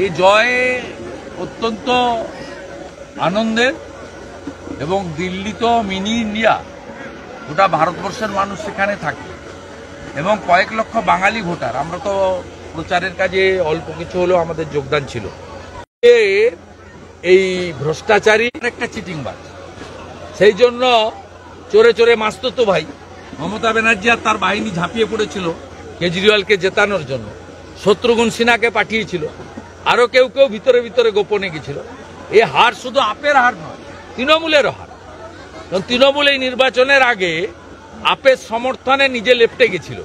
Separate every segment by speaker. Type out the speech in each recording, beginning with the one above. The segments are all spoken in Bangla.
Speaker 1: এই জয় অত্যন্ত আনন্দের এবং দিল্লি তো মিনি ইন্ডিয়া, গোটা ভারতবর্ষের মানুষ সেখানে থাকে এবং কয়েক লক্ষ বাঙালি ভোটার। আমরা তো প্রচারের কাজে অল্প কিছু হলেও আমাদের যোগদান ছিল। এই ভ্রষ্টাচারী একটা চিটিংবাজ, সেই জন্য চোরে চোরে মাসতুতো ভাই মমতা ব্যানার্জি আর তার বাহিনী ঝাঁপিয়ে পড়েছিল কেজরিওয়ালকে জেতানোর জন্য। শত্রুঘ্ন সিনহাকে পাঠিয়েছিল, আরো কেউ কেউ ভিতরে ভিতরে গোপনে গেছিল। এই হার শুধু আপের হার নয়, তৃণমূলেরও হার। কারণ তৃণমূল এই নির্বাচনের আগে আপের সমর্থনে নিজে লেপটে গেছিল।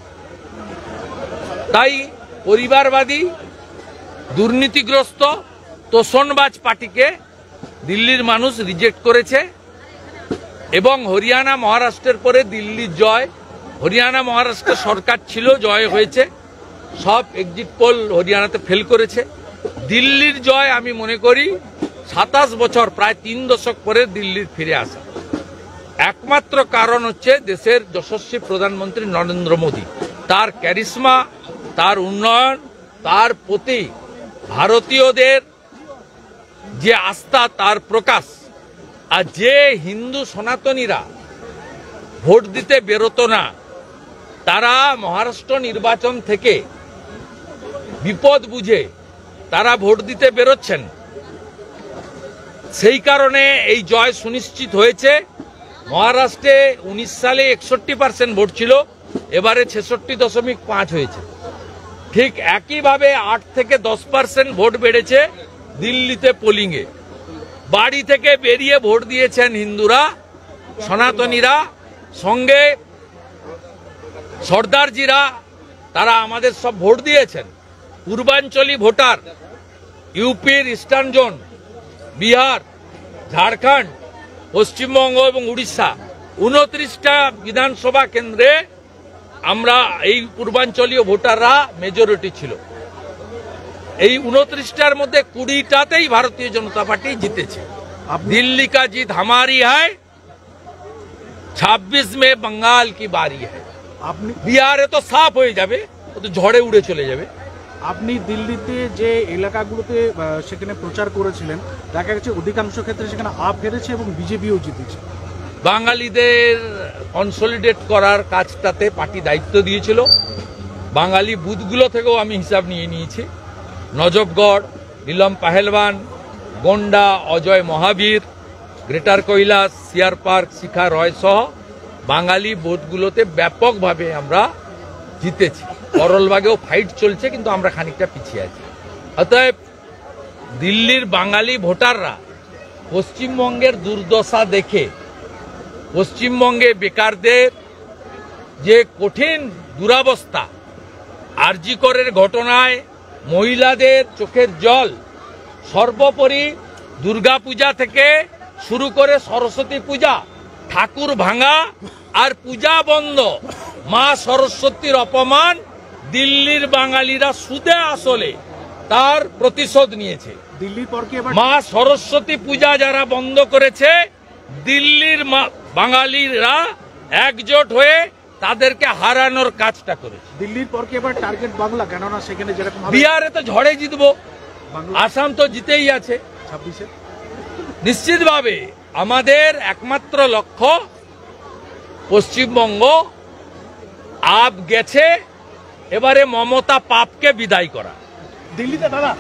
Speaker 1: তাই পরিবারবাদী, দুর্নীতিগ্রস্ত, তোষণবাজ পার্টিকে দিল্লির মানুষ রিজেক্ট করেছে এবং হরিয়ানা মহারাষ্ট্রের পরে দিল্লির জয়। হরিয়ানা মহারাষ্ট্র সরকার ছিল, জয় হয়েছে, সব এক্সিট পোল হরিয়ানাতে ফেল করেছে। দিল্লির জয় আমি মনে করি 27 বছর, প্রায় 3 দশক পরে দিল্লির ফিরে আসা। একমাত্র কারণ হচ্ছে দেশের যশস্বী প্রধানমন্ত্রী নরেন্দ্র মোদী, তার ক্যারিশমা, তার উন্নয়ন, তার প্রতি ভারতীয়দের যে আস্থা, তার প্রকাশ। আর যে হিন্দু সনাতনীরা ভোট দিতে বেরোতো না, তারা মহারাষ্ট্র নির্বাচন থেকে বিপদ বুঝে তারা ভোট দিতে বেরোচ্ছেন। সেই কারণে এই জয় সুনিশ্চিত হয়েছে। মহারাষ্ট্রে 19 সালে 61% ভোট ছিল, এবারে 66.5 হয়েছে। ঠিক একইভাবে 8 থেকে 10% ভোট বেড়েছে দিল্লিতে পোলিংয়ে। বাড়ি থেকে বেরিয়ে ভোট দিয়েছেন হিন্দুরা, সনাতনীরা, সঙ্গে সর্দারজিরা, তারা আমাদের সব ভোট দিয়েছেন। পূর্বাঞ্চলী ভোটার, ইউপির ইস্টার্ন জোন, বিহার, ঝাড়খণ্ড, পশ্চিমবঙ্গ এবং উড়িষ্যা, 29টা বিধানসভা কেন্দ্রে আমরা এই পূর্বাঞ্চলীয় ভোটাররা মেজরিটি ছিল। এই 29টার মধ্যে 20টাতেই ভারতীয় জনতা পার্টি জিতেছে। দিল্লি কা জিত হামারি হ্যায়, 26 মে বঙ্গাল কি বারি হ্যায়। আপনি বিহারে তো সাফ হয়ে যাবে, ও তো ঝড়ে উড়ে চলে যাবে।
Speaker 2: আপনি দিল্লিতে যে এলাকাগুলোতে সেখানে প্রচার করেছিলেন, দেখা গেছে অধিকাংশ ক্ষেত্রে সেখানে আপ হেরেছে এবং বিজেপিও জিতেছে।
Speaker 1: বাঙালিদের কনসলিডেট করার কাজটাতে পার্টি দায়িত্ব দিয়েছিল। বাঙালি বুথগুলো থেকেও আমি হিসাব নিয়ে নিয়েছি। নজফগড়, নীলম পাহেলবান, গোন্ডা, অজয় মহাবীর, গ্রেটার কৈলাস, সিয়ার পার্ক, শিখা রয় সহ বাঙালি বুথগুলোতে ব্যাপকভাবে আমরা জিতেছি। করলবাগেও ফাইট চলছে, কিন্তু আমরা খানিকটা পিছিয়ে আছি। অতএব দিল্লির বাঙালি ভোটাররা পশ্চিমবঙ্গের দুর্দশা দেখে, পশ্চিমবঙ্গে বেকারদের যে কঠিন দুরাবস্থা, আরজি করের ঘটনায় মহিলাদের চোখের জল, সর্বোপরি দুর্গাপূজা থেকে শুরু করে সরস্বতী পূজা, ঠাকুর ভাঙা আর পূজা বন্ধ, মা সরস্বতীর অপমান দিল্লির বাঙালিরা সুদে আসলে তার প্রতিশোধ নিয়েছে।
Speaker 2: দিল্লির পর কি
Speaker 1: মা সরস্বতী পূজা যারা বন্ধ করেছে, দিল্লির বাঙালিরা একজোট হয়ে তাদেরকে হারানোর কাজটা করেছে।
Speaker 2: দিল্লির পর কি এবার টার্গেট বাংলা, কেননা সেখানে যেরকম
Speaker 1: বিহারে তো ঝড়ে জিতবো, আসাম তো জিতেই আছে
Speaker 2: 26-এ।
Speaker 1: নিশ্চিতভাবে আমাদের একমাত্র লক্ষ্য পশ্চিমবঙ্গ আপ গেছে, এবারে মমতা পাপকে বিদায় করা।
Speaker 2: দিল্লিতে দাদা